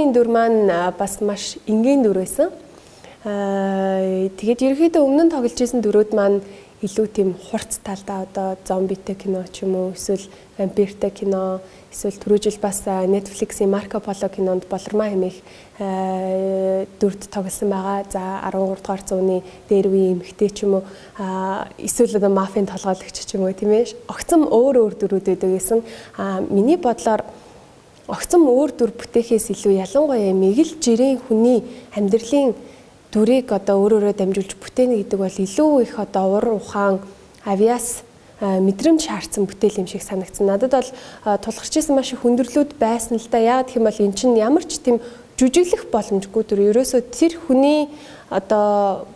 Дараагийн дүр маань бас маш энгийн дүр байсан. Тэгээд ерөнхийдөө өмнө нь тоглож исэн дүрүүд маань илүү тийм хурц талдаа одоо зомбитэй кино ч юм уу эсвэл вампиртэй кино эсвэл түрүү жил бас Netflix-ийн Марко Поло кинонд болормоо хэмээх дүрд тоглосон байгаа. За 13 дугаар зууны дээр үеийн эмэгтэй ч юм уу эсвэл одоо мафийн толгойлогч ч юм уу тийм ээ. Огцом өөр дүрүүд байдаг гэсэн. Миний бодлоор огцом өөр дүр бүтээхээс илүү ялангуяа мэгэл жирийн хүний амьдралын дүрийг одоо өөрөөрөө дамжуулж бүтээнэ гэдэг бол илүү их одоо ур ухаан авиас мэдрэмж шаардсан бүтээл юм шиг санагдсан. Надад бол тулгарч исэн маш их хүндрэлүүд байсан л да. Яагаад гэх юм бол эн чинь ямар ч тийм жүжиглэх боломжгүй дүр. Ерөөсөө тэр хүний одоо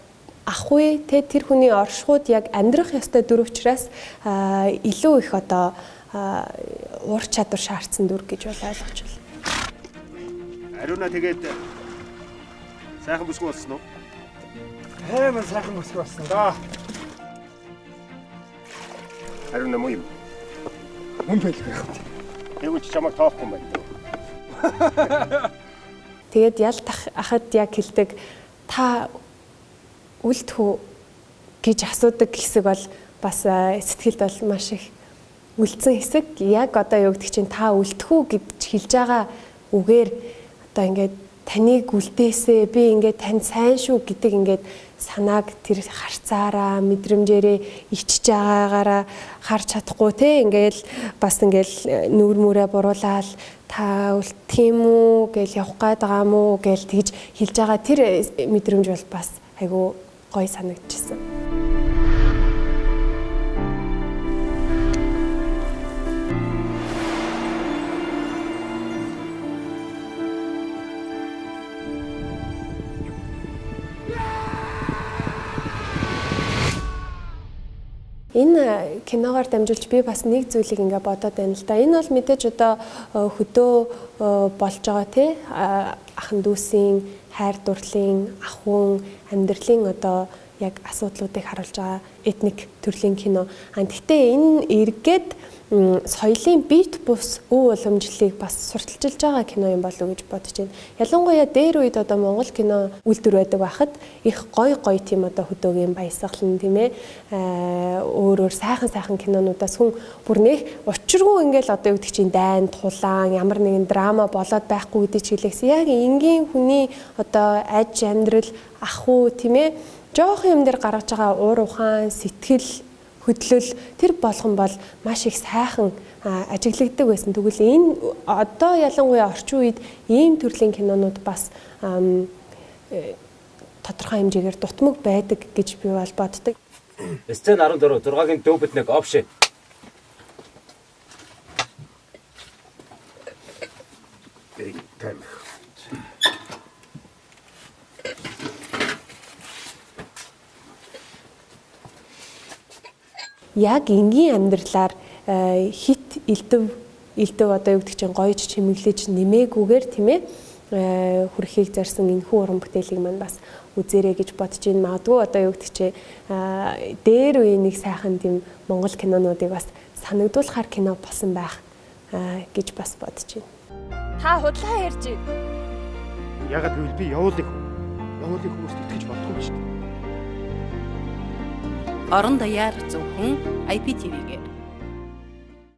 ахуй тэр хүний оршихуйд яг амьдрах ёстой дүр учраас илүү их одоо ур чадвар шаардсан дүр гэж бол ойлгож байна. Ариуна тэгээд сайхан бүсгүй болсон уу? Хэмээн сайхан бүсгүй болсон да. Ариуна муу юм. Мөн бэлгүй. Тэгвэл чамайг тоохгүй юм байна. Тэгээд ялтах ахад яг хэлдэг та үлдэх үү гэж асуудаг хэсэг бол бас сэтгэлд бол маш их үлдсэн хэсэг. Яг одоо юу гэдэг чинь та үлдэх үү гэж хэлж байгаа үгээр одоо ингээд таныг үлдээсээ би ингээд танд сайн шүү гэдэг ингээд санааг тэр харцаараа мэдрэмжээрээ ичж байгаагаараа харж чадахгүй те ингээл бас ингээл нүүр мүрээ буруулаад та тийм үү гэж явах гээд байгаа мó гэж тэгж хэлж байгаа тэр мэдрэмж бол бас айгүй гоё санагдчихсан. Энэ киногоор дамжуулж би бас нэг зүйлийг ингээ бодоод байна л да. Энэ бол мэдээж одоо хөдөө болж байгаа тий ахан дүүсийн хайр дурлалын ахуйн амьдралын одоо яг асуудлуудыг харуулж байгаа этник төрлийн кино. Гэхдээ энэ эргээд соёлын бит бус өв уламжлалыг бас сурталчилж байгаа кино юм болов уу гэж бодож байна. Ялангуяа дээр үед одоо Монгол кино үйлдвэр байдаг байхад их гоё тийм одоо хөдөөгийн баясгалан тийм ээ өөр сайхан кинонуудаас хүн бүр нэх учиргүй ингээл одоо юу гэдэг чинь дайн тулаан ямар нэгэн драма болоод байхгүй гэдэг чиглэлээс яг энгийн хүний одоо аж амьдрал ахуй тийм ээ жоох юм дээр гаргаж байгаа уур ухаан сэтгэл хөдлөл тэр болгон бол маш их сайхан ажиглагддаг байсан. Тэгвэл энэ одоо ялангуяа орчин үед ийм төрлийн кинонууд бас тодорхой хэмжээгээр дутмаг байдаг гэж би бол боддог. Сцен 14 6-гийн дүүбэт нэг опшн. Тайм. Яг энгийн амьдралаар хит элдв одоо юу гэдэг чинь гоёж чимэглэж нэмээгүйгээр тийм ээ хүрхийг зарсан энэхүү уран бүтээлийг маань бас үзээрэй гэж бодож байна. Магадгүй одоо юу гэдэг чинь дээр үеийн нэг сайхан тийм монгол кинонуудыг бас санагдуулахар кино болсон байх гэж бас бодож байна. Та худлаа ярьж байна. Ягаад гэвэл би явуулыг хүмүүст итгэж бодохгүй юм шүү дээ. Орон даяар зөвхөн IPTV-гээр